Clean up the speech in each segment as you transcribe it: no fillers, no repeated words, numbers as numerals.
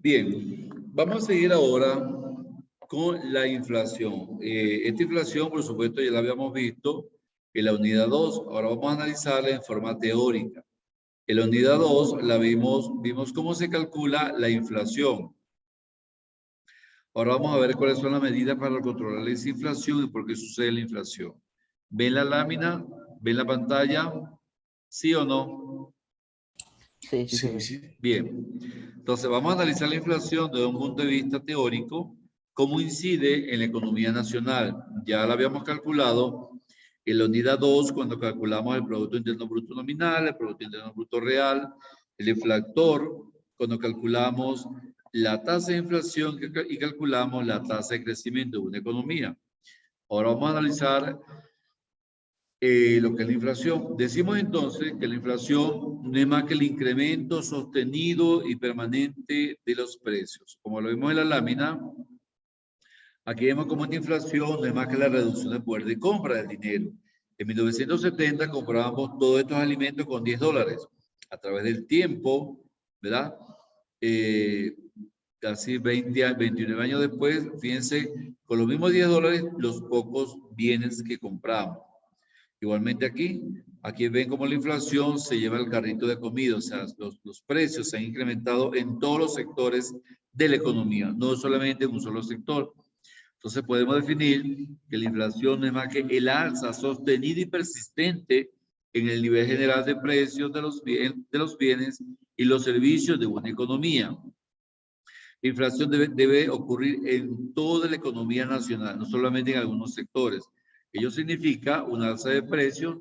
Bien, vamos a seguir ahora con la inflación. Esta inflación, por supuesto, ya la habíamos visto en la unidad 2. Ahora vamos a analizarla en forma teórica. En la unidad 2 vimos cómo se calcula la inflación. Ahora vamos a ver cuáles son las medidas para controlar esa inflación y por qué sucede la inflación. ¿Ven la lámina? ¿Ven la pantalla? ¿Sí o no? Sí, sí, Sí, sí. sí. Bien. Entonces, vamos a analizar la inflación desde un punto de vista teórico, cómo incide en la economía nacional. Ya la habíamos calculado en la unidad 2 cuando calculamos el Producto Interno Bruto nominal, el Producto Interno Bruto real, el inflactor, cuando calculamos la tasa de inflación y calculamos la tasa de crecimiento de una economía. Ahora vamos a analizar lo que es la inflación. Decimos entonces que la inflación no es más que el incremento sostenido y permanente de los precios. Como lo vimos en la lámina, aquí vemos cómo esta inflación no es más que la reducción del poder de compra del dinero. En 1970 comprábamos todos estos alimentos con $10. A través del tiempo, ¿verdad? Casi 29 años después, fíjense, con los mismos $10, los pocos bienes que compramos. Igualmente aquí ven cómo la inflación se lleva el carrito de comida, o sea, los precios se han incrementado en todos los sectores de la economía, no solamente en un solo sector. Entonces podemos definir que la inflación no es más que el alza sostenida y persistente en el nivel general de precios de los bienes y los servicios de una economía. La inflación debe ocurrir en toda la economía nacional, no solamente en algunos sectores. Ello significa un alza de precios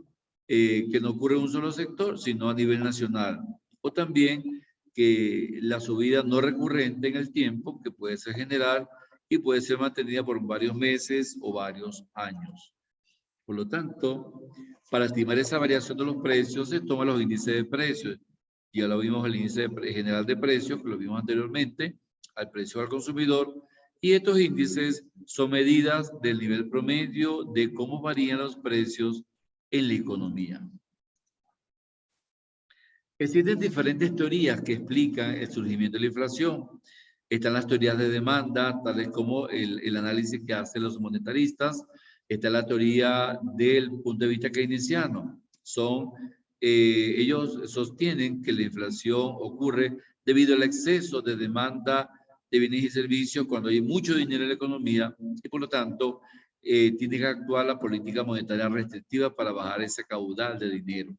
que no ocurre en un solo sector, sino a nivel nacional. O también que la subida no recurrente en el tiempo, que puede ser general y puede ser mantenida por varios meses o varios años. Por lo tanto, para estimar esa variación de los precios, se toman los índices de precios. Ya lo vimos el índice general de precios, que lo vimos anteriormente, al precio al consumidor, y estos índices son medidas del nivel promedio de cómo varían los precios en la economía. Existen diferentes teorías que explican el surgimiento de la inflación. Están las teorías de demanda, tales como el análisis que hacen los monetaristas. Está la teoría del punto de vista keynesiano. Ellos sostienen que la inflación ocurre debido al exceso de demanda de bienes y servicios cuando hay mucho dinero en la economía y por lo tanto tiene que actuar la política monetaria restrictiva para bajar ese caudal de dinero.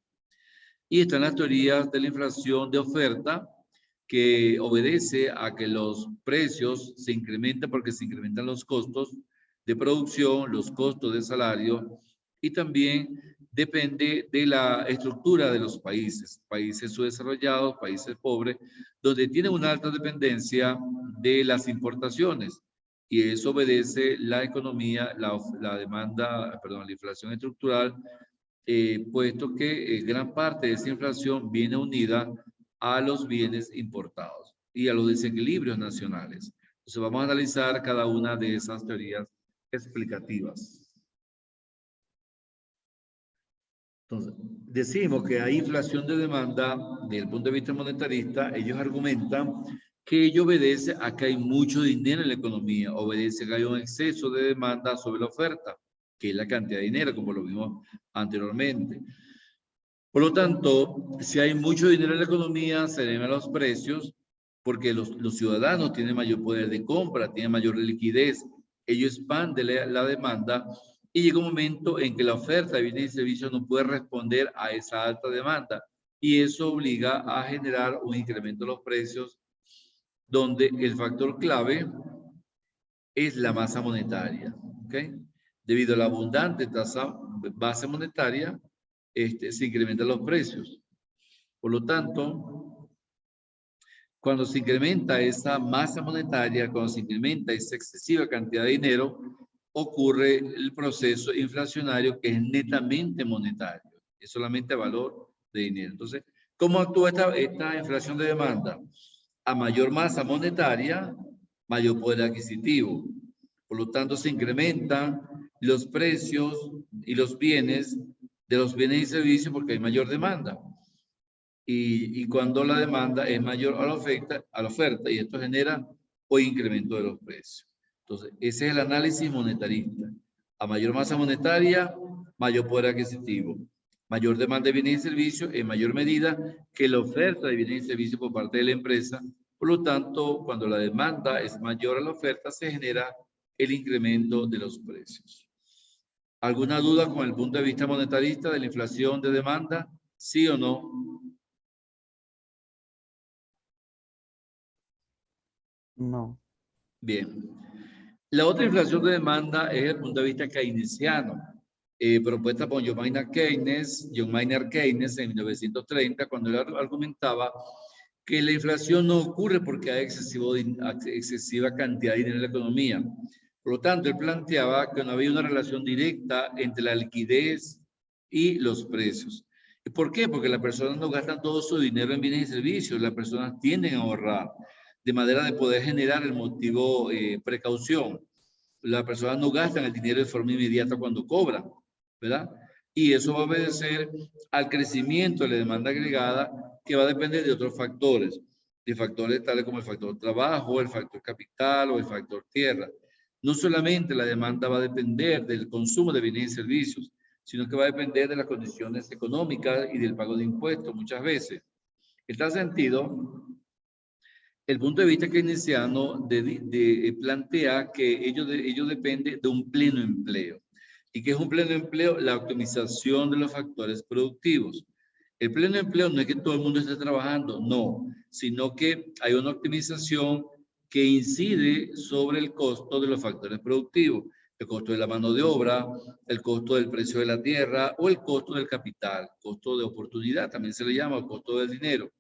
Y están las teorías de la inflación de oferta, que obedece a que los precios se incrementan porque se incrementan los costos de producción, los costos de salario, y también depende de la estructura de los países subdesarrollados, países pobres, donde tienen una alta dependencia de las importaciones. Y eso obedece la economía, la demanda, perdón, la inflación estructural, puesto que gran parte de esa inflación viene unida a los bienes importados y a los desequilibrios nacionales. Entonces vamos a analizar cada una de esas teorías explicativas. Entonces, decimos que hay inflación de demanda desde el punto de vista monetarista. Ellos argumentan que ello obedece a que hay mucho dinero en la economía, obedece a que hay un exceso de demanda sobre la oferta, que es la cantidad de dinero, como lo vimos anteriormente. Por lo tanto, si hay mucho dinero en la economía, se elevan los precios porque los ciudadanos tienen mayor poder de compra, tienen mayor liquidez, ello expande la demanda y llega un momento en que la oferta de bienes y servicios no puede responder a esa alta demanda y eso obliga a generar un incremento de los precios donde el factor clave es la masa monetaria. ¿Okay? Debido a la abundante base monetaria, se incrementan los precios. Por lo tanto, cuando se incrementa esa masa monetaria, cuando se incrementa esa excesiva cantidad de dinero, ocurre el proceso inflacionario que es netamente monetario, es solamente valor de dinero. Entonces, ¿cómo actúa esta inflación de demanda? A mayor masa monetaria, mayor poder adquisitivo. Por lo tanto, se incrementan los precios y los bienes de los bienes y servicios porque hay mayor demanda. y cuando la demanda es mayor a la oferta, y esto genera o incremento de los precios. Entonces, ese es el análisis monetarista. A mayor masa monetaria, mayor poder adquisitivo. Mayor demanda de bienes y servicios en mayor medida que la oferta de bienes y servicios por parte de la empresa. Por lo tanto, cuando la demanda es mayor a la oferta, se genera el incremento de los precios. ¿Alguna duda con el punto de vista monetarista de la inflación de demanda? ¿Sí o no? No. Bien. La otra inflación de demanda es el punto de vista keynesiano, propuesta por John Maynard Keynes en 1930, cuando él argumentaba que la inflación no ocurre porque hay excesiva cantidad de dinero en la economía. Por lo tanto, él planteaba que no había una relación directa entre la liquidez y los precios. ¿Y por qué? Porque las personas no gastan todo su dinero en bienes y servicios, las personas tienden a ahorrar, de manera de poder generar el motivo precaución. Las personas no gastan el dinero de forma inmediata cuando cobran, ¿verdad? Y eso va a obedecer al crecimiento de la demanda agregada, que va a depender de otros factores, de factores tales como el factor trabajo, el factor capital o el factor tierra. No solamente la demanda va a depender del consumo de bienes y servicios, sino que va a depender de las condiciones económicas y del pago de impuestos muchas veces. En tal sentido, el punto de vista keynesiano plantea que ello depende de un pleno empleo. ¿Y qué es un pleno empleo? La optimización de los factores productivos. El pleno empleo no es que todo el mundo esté trabajando, no, sino que hay una optimización que incide sobre el costo de los factores productivos, el costo de la mano de obra, el costo del precio de la tierra o el costo del capital, costo de oportunidad, también se le llama el costo del dinero.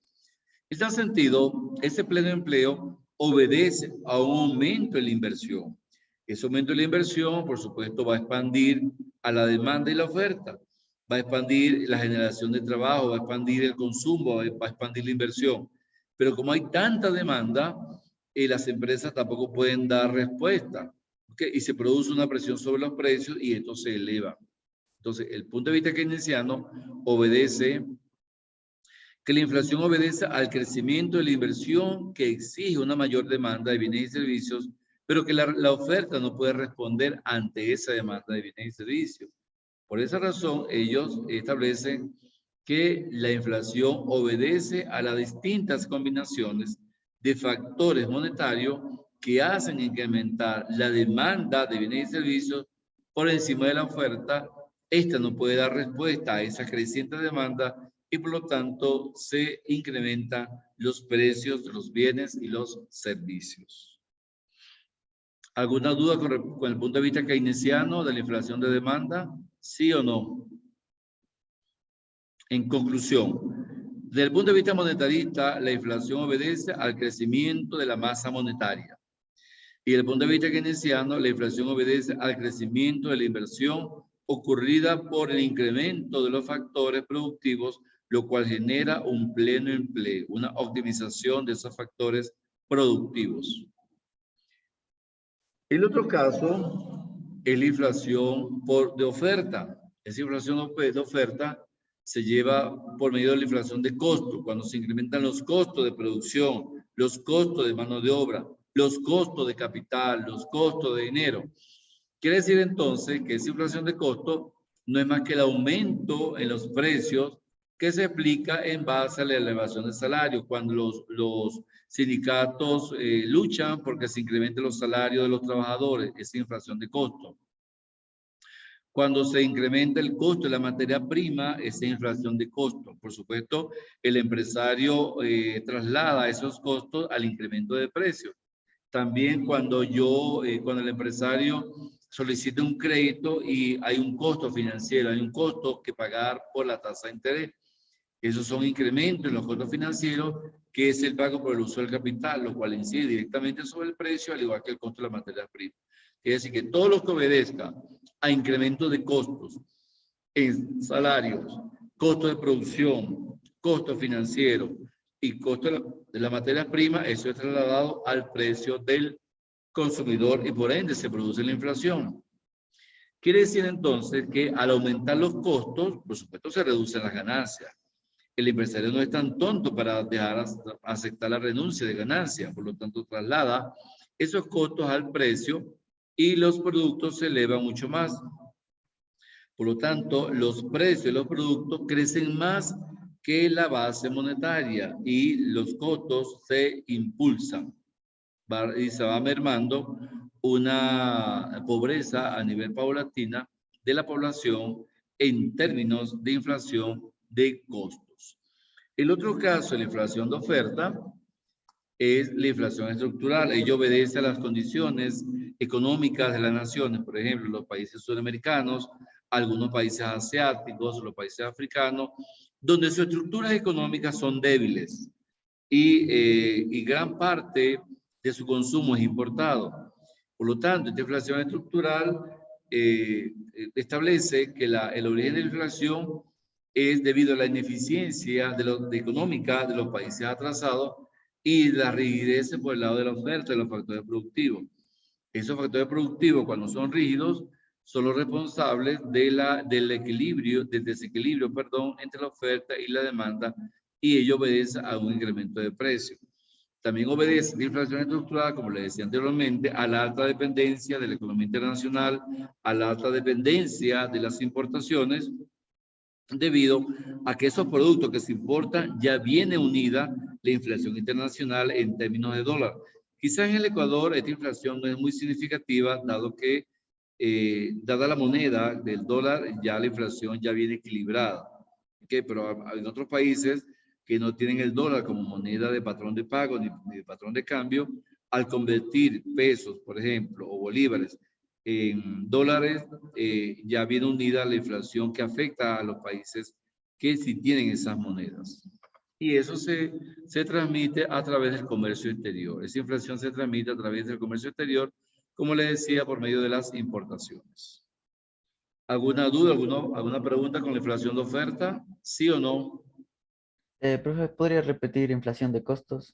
En tal sentido, ese pleno empleo obedece a un aumento en la inversión. Ese aumento en la inversión, por supuesto, va a expandir a la demanda y la oferta, va a expandir la generación de trabajo, va a expandir el consumo, va a expandir la inversión. Pero como hay tanta demanda, las empresas tampoco pueden dar respuesta, ¿okay? Y se produce una presión sobre los precios y esto se eleva. Entonces, el punto de vista keynesiano obedece que la inflación obedece al crecimiento de la inversión que exige una mayor demanda de bienes y servicios, pero que la oferta no puede responder ante esa demanda de bienes y servicios. Por esa razón, ellos establecen que la inflación obedece a las distintas combinaciones de factores monetarios que hacen incrementar la demanda de bienes y servicios por encima de la oferta. Esta no puede dar respuesta a esa creciente demanda y por lo tanto se incrementan los precios de los bienes y los servicios. ¿Alguna duda con el punto de vista keynesiano de la inflación de demanda? ¿Sí o no? En conclusión, desde el punto de vista monetarista, la inflación obedece al crecimiento de la masa monetaria. Y desde el punto de vista keynesiano, la inflación obedece al crecimiento de la inversión ocurrida por el incremento de los factores productivos, lo cual genera un pleno empleo, una optimización de esos factores productivos. El otro caso es la inflación de oferta. Esa inflación de oferta se lleva por medio de la inflación de costo, cuando se incrementan los costos de producción, los costos de mano de obra, los costos de capital, los costos de dinero. Quiere decir entonces que esa inflación de costo no es más que el aumento en los precios que se explica en base a la elevación del salario, cuando los sindicatos luchan porque se incrementen los salarios de los trabajadores, esa inflación de costo. Cuando se incrementa el costo de la materia prima, esa inflación de costo. Por supuesto, el empresario traslada esos costos al incremento de precios. También cuando el empresario solicita un crédito y hay un costo financiero, hay un costo que pagar por la tasa de interés. Esos son incrementos en los costos financieros, que es el pago por el uso del capital, lo cual incide directamente sobre el precio, al igual que el costo de la materia prima. Es decir, que todo lo que obedezca a incrementos de costos en salarios, costos de producción, costos financieros y costo de la materia prima, eso es trasladado al precio del consumidor y por ende se produce la inflación. Quiere decir entonces que al aumentar los costos, por supuesto se reducen las ganancias. El empresario no es tan tonto para dejar aceptar la renuncia de ganancia, por lo tanto traslada esos costos al precio y los productos se elevan mucho más. Por lo tanto, los precios de los productos crecen más que la base monetaria y los costos se impulsan y se va mermando una pobreza a nivel paulatina de la población en términos de inflación de costos. El otro caso, la inflación de oferta, es la inflación estructural. Ello obedece a las condiciones económicas de las naciones, por ejemplo, los países sudamericanos, algunos países asiáticos, los países africanos, donde sus estructuras económicas son débiles y gran parte de su consumo es importado. Por lo tanto, esta inflación estructural establece que el origen de la inflación es debido a la ineficiencia económica de los países atrasados y la rigidez por el lado de la oferta de los factores productivos. Esos factores productivos, cuando son rígidos, son los responsables del desequilibrio, entre la oferta y la demanda, y ello obedece a un incremento de precios. También obedece la inflación estructural, como le decía anteriormente, a la alta dependencia de la economía internacional, a la alta dependencia de las importaciones, debido a que esos productos que se importan ya viene unida la inflación internacional en términos de dólar. Quizás en el Ecuador esta inflación no es muy significativa, dado que, dada la moneda del dólar, ya la inflación ya viene equilibrada. ¿Okay? Pero en otros países que no tienen el dólar como moneda de patrón de pago ni de patrón de cambio, al convertir pesos, por ejemplo, o bolívares en dólares, ya viene unida la inflación que afecta a los países que sí tienen esas monedas. Y eso se transmite a través del comercio exterior. Esa inflación se transmite a través del comercio exterior, como les decía, por medio de las importaciones. ¿Alguna duda, alguna pregunta con la inflación de oferta? ¿Sí o no? Profe, ¿podría repetir inflación de costos?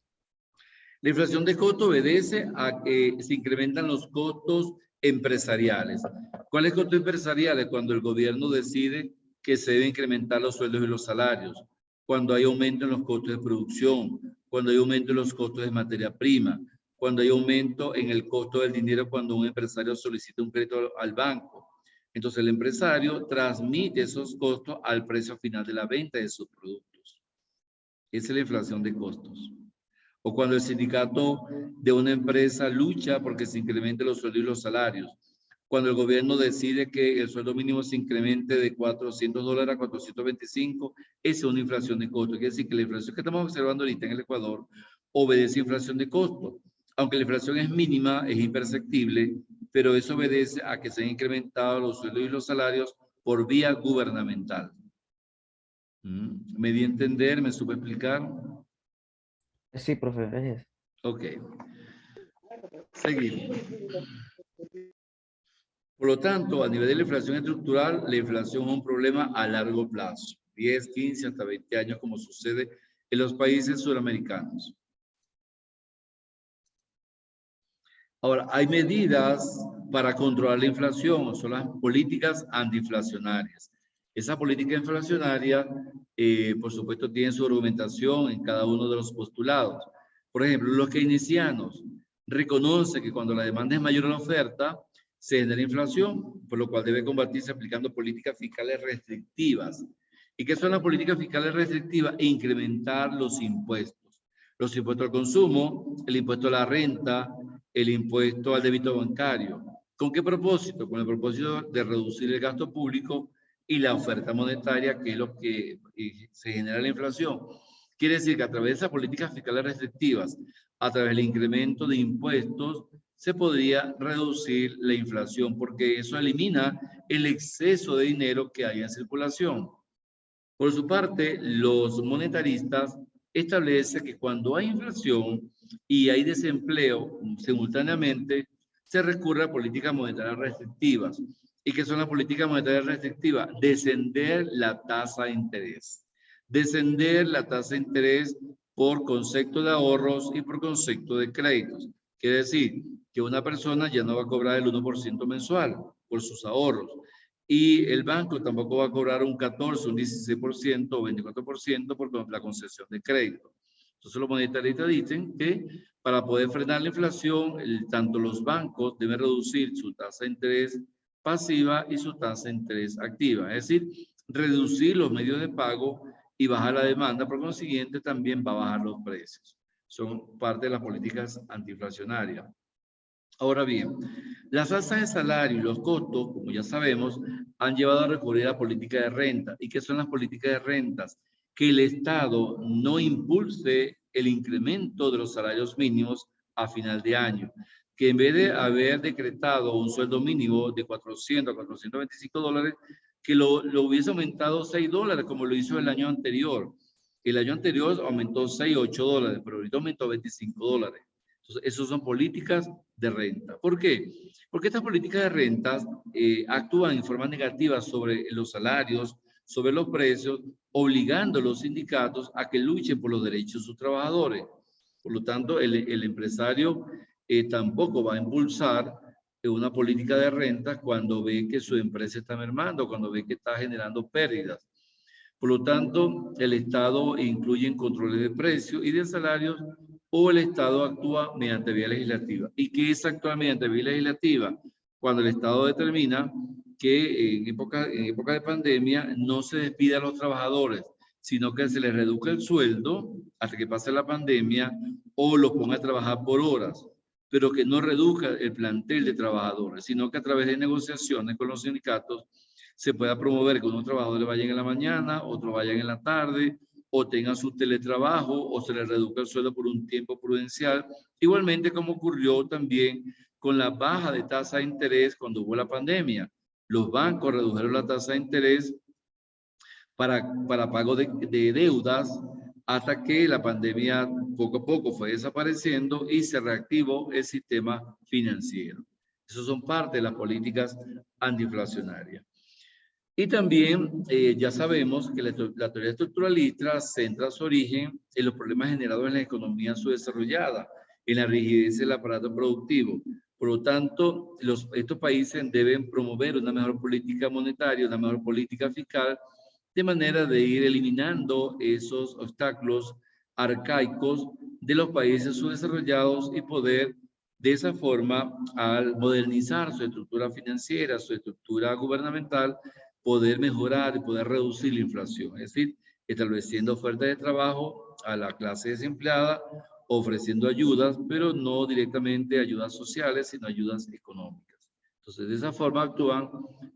La inflación de costo obedece a que se incrementan los costos empresariales. ¿Cuáles costos empresariales? Cuando el gobierno decide que se deben incrementar los sueldos y los salarios, cuando hay aumento en los costos de producción, cuando hay aumento en los costos de materia prima, cuando hay aumento en el costo del dinero cuando un empresario solicita un crédito al banco. Entonces el empresario transmite esos costos al precio final de la venta de sus productos. Esa es la inflación de costos. O cuando el sindicato de una empresa lucha porque se incrementen los sueldos y los salarios. Cuando el gobierno decide que el sueldo mínimo se incremente de $400 a 425, esa es una inflación de costo. Quiere decir que la inflación que estamos observando ahorita en el Ecuador obedece a inflación de costo. Aunque la inflación es mínima, es imperceptible, pero eso obedece a que se han incrementado los sueldos y los salarios por vía gubernamental. ¿Me di a entender? ¿Me supe explicar? Sí, profe, gracias. Ok. Seguimos. Por lo tanto, a nivel de la inflación estructural, la inflación es un problema a largo plazo, 10, 15, hasta 20 años, como sucede en los países suramericanos. Ahora, hay medidas para controlar la inflación, son las políticas antiinflacionarias. Esa política inflacionaria, por supuesto, tiene su argumentación en cada uno de los postulados. Por ejemplo, los keynesianos reconocen que cuando la demanda es mayor a la oferta, se genera inflación, por lo cual debe combatirse aplicando políticas fiscales restrictivas. ¿Y qué son las políticas fiscales restrictivas? Incrementar los impuestos. Los impuestos al consumo, el impuesto a la renta, el impuesto al débito bancario. ¿Con qué propósito? Con el propósito de reducir el gasto público y la oferta monetaria, que es lo que se genera la inflación. Quiere decir que a través de esas políticas fiscales restrictivas, a través del incremento de impuestos, se podría reducir la inflación, porque eso elimina el exceso de dinero que hay en circulación. Por su parte, los monetaristas establecen que cuando hay inflación y hay desempleo simultáneamente, se recurre a políticas monetarias restrictivas. ¿Y qué son las políticas monetarias restrictivas? Descender la tasa de interés. Descender la tasa de interés por concepto de ahorros y por concepto de créditos. Quiere decir que una persona ya no va a cobrar el 1% mensual por sus ahorros. y el banco tampoco va a cobrar un 14, un 16% o 24% por la concesión de crédito. Entonces los monetaristas dicen que para poder frenar la inflación, tanto los bancos deben reducir su tasa de interés pasiva y su tasa de interés activa, es decir, reducir los medios de pago y bajar la demanda, por consiguiente también va a bajar los precios. Son parte de las políticas antiinflacionarias. Ahora bien, las tasas de salario y los costos, como ya sabemos, han llevado a recurrir a políticas de renta. ¿Y qué son las políticas de rentas? Que el Estado no impulse el incremento de los salarios mínimos a final de año. Que en vez de haber decretado un sueldo mínimo de 400 a 425 dólares, que lo hubiese aumentado 6 dólares, como lo hizo el año anterior. El año anterior aumentó 6, 8 dólares, pero ahorita aumentó 25 dólares. Entonces, esas son políticas de renta. ¿Por qué? Porque estas políticas de rentas actúan en forma negativa sobre los salarios, sobre los precios, obligando a los sindicatos a que luchen por los derechos de sus trabajadores. Por lo tanto, el empresario tampoco va a impulsar una política de renta cuando ve que su empresa está mermando, cuando ve que está generando pérdidas. Por lo tanto, el Estado incluye en controles de precios y de salarios o el Estado actúa mediante vía legislativa. ¿Y qué es actuar mediante vía legislativa? Cuando el Estado determina que en época de pandemia no se despida a los trabajadores, sino que se les reduzca el sueldo hasta que pase la pandemia o los ponga a trabajar por horas, pero que no reduzca el plantel de trabajadores, sino que a través de negociaciones con los sindicatos se pueda promover que unos trabajadores vayan en la mañana, otros vayan en la tarde, o tengan su teletrabajo, o se les reduzca el sueldo por un tiempo prudencial. Igualmente como ocurrió también con la baja de tasa de interés cuando hubo la pandemia. Los bancos redujeron la tasa de interés para pago de deudas hasta que la pandemia poco a poco fue desapareciendo y se reactivó el sistema financiero. Esas son parte de las políticas antiinflacionarias. Y también ya sabemos que la teoría estructuralista centra su origen en los problemas generados en la economía subdesarrollada, en la rigidez del aparato productivo. Por lo tanto, estos países deben promover una mejor política monetaria, una mejor política fiscal, de manera de ir eliminando esos obstáculos arcaicos de los países subdesarrollados y poder de esa forma, al modernizar su estructura financiera, su estructura gubernamental, poder mejorar y poder reducir la inflación, es decir, estableciendo ofertas de trabajo a la clase desempleada, ofreciendo ayudas, pero no directamente ayudas sociales, sino ayudas económicas. Entonces, de esa forma actúan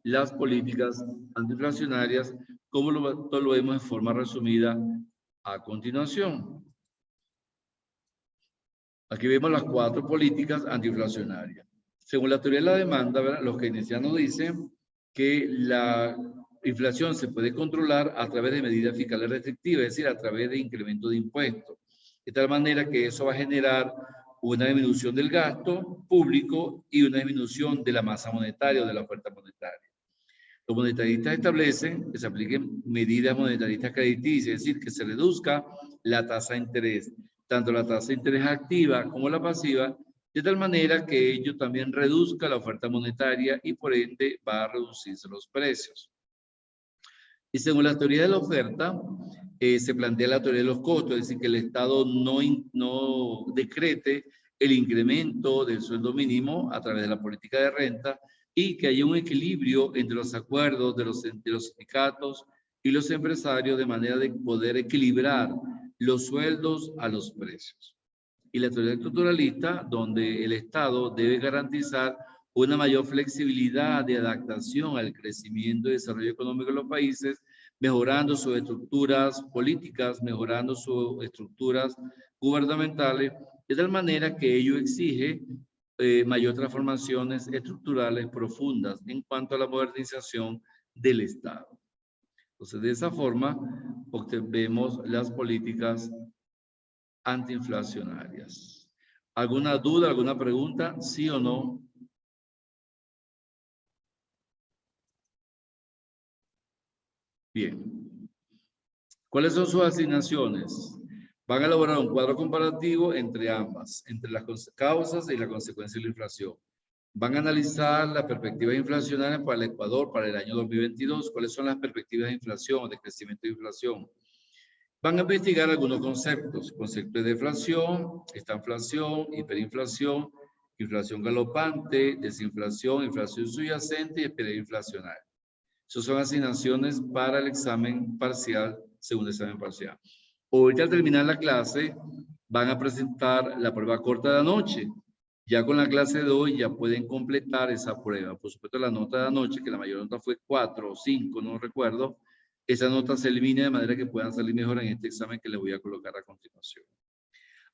las políticas antiinflacionarias, como lo vemos en forma resumida a continuación. Aquí vemos las 4 políticas antiinflacionarias. Según la teoría de la demanda, ¿verdad?, los keynesianos dicen que la inflación se puede controlar a través de medidas fiscales restrictivas, es decir, a través de incremento de impuestos. De tal manera que eso va a generar una disminución del gasto público y una disminución de la masa monetaria o de la oferta monetaria. Los monetaristas establecen que se apliquen medidas monetaristas crediticias, es decir, que se reduzca la tasa de interés, tanto la tasa de interés activa como la pasiva, de tal manera que ello también reduzca la oferta monetaria y por ende va a reducirse los precios. Y según la teoría de la oferta, se plantea la teoría de los costos, es decir, que el Estado no decrete el incremento del sueldo mínimo a través de la política de renta y que haya un equilibrio entre los acuerdos de los sindicatos y los empresarios de manera de poder equilibrar los sueldos a los precios. Y la teoría estructuralista, donde el Estado debe garantizar una mayor flexibilidad de adaptación al crecimiento y desarrollo económico de los países, mejorando sus estructuras políticas, mejorando sus estructuras gubernamentales, de tal manera que ello exige mayor transformaciones estructurales profundas en cuanto a la modernización del Estado. Entonces, de esa forma, vemos las políticas antiinflacionarias. ¿Alguna duda, alguna pregunta? ¿Sí o no? Bien. ¿Cuáles son sus asignaciones? Van a elaborar un cuadro comparativo entre ambas, entre las causas y las consecuencias de la inflación. Van a analizar las perspectivas inflacionarias para el Ecuador para el año 2022. ¿Cuáles son las perspectivas de inflación o de crecimiento de inflación? Van a investigar algunos conceptos. Conceptos de deflación, estanflación, hiperinflación, inflación galopante, desinflación, inflación subyacente y hiperinflacionaria. Esas son asignaciones para el examen parcial, segundo examen parcial. Ahorita al terminar la clase, van a presentar la prueba corta de anoche. Ya con la clase de hoy ya pueden completar esa prueba. Por supuesto, la nota de anoche, que la mayor nota fue 4 o 5, no recuerdo, esa nota se elimina de manera que puedan salir mejor en este examen que les voy a colocar a continuación.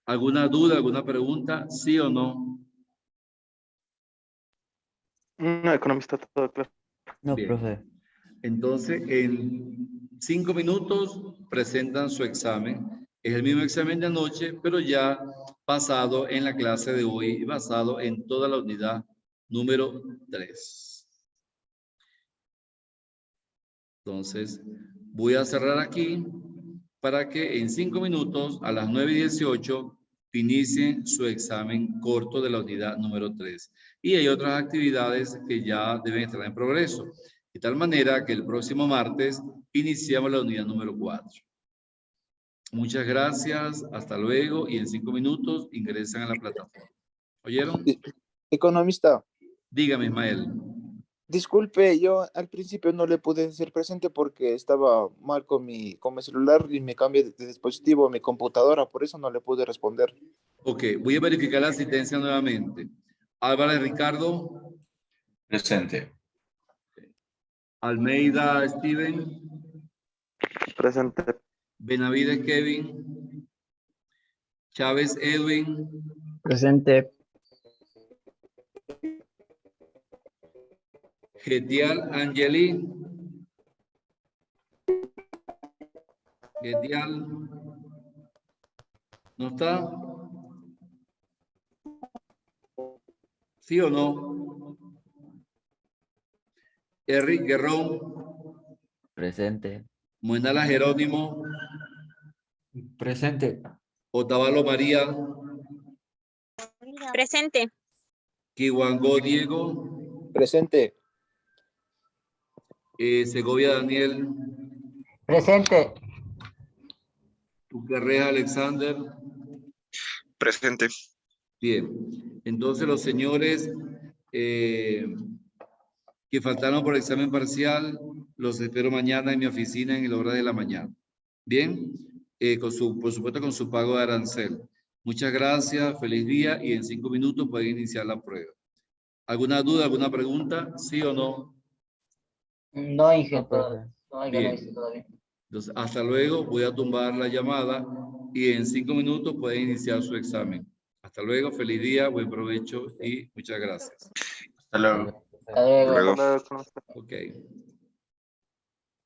¿Alguna duda, alguna pregunta? ¿Sí o no? No, economista, todo claro. No, Bien. profe. Entonces, en 5 minutos presentan su examen. Es el mismo examen de anoche, pero ya basado en la clase de hoy y basado en toda la unidad número 3. Entonces, voy a cerrar aquí para que en 5 minutos, a las 9:18, inicien su examen corto de la unidad número 3. Y hay otras actividades que ya deben estar en progreso. De tal manera que el próximo martes iniciamos la unidad número 4. Muchas gracias, hasta luego y en 5 minutos ingresan a la plataforma. ¿Oyeron? Economista, Dígame, Ismael. disculpe, yo al principio no le pude hacer presente porque estaba mal con mi celular y me cambié de dispositivo a mi computadora, por eso no le pude responder. Ok, voy a verificar la asistencia nuevamente. Álvarez Ricardo. Presente. Almeida Steven. Presente. Benavides Kevin. Chávez Edwin. Presente. Getial Angeli. Getial. ¿No está? ¿Sí o no? Eric Guerrón. Presente. Muenala Jerónimo. Presente. Otavalo María. Presente. Kiwango Diego. Presente. Segovia Daniel. Presente. Tuquerrea Alexander. Presente. Bien. Entonces los señores que faltaron por examen parcial, los espero mañana en mi oficina en la hora de la mañana. Bien. Por supuesto con su pago de arancel. Muchas gracias, feliz día y en 5 minutos pueden iniciar la prueba. ¿Alguna duda, alguna pregunta? ¿Sí o no? No, ingeniero. No, profe. No, Bien. economista todavía. Entonces, hasta luego, voy a tumbar la llamada y en 5 minutos pueden iniciar su examen. Hasta luego, feliz día, buen provecho y muchas gracias. Hasta luego. Hasta luego. Hasta luego, economista. Ok.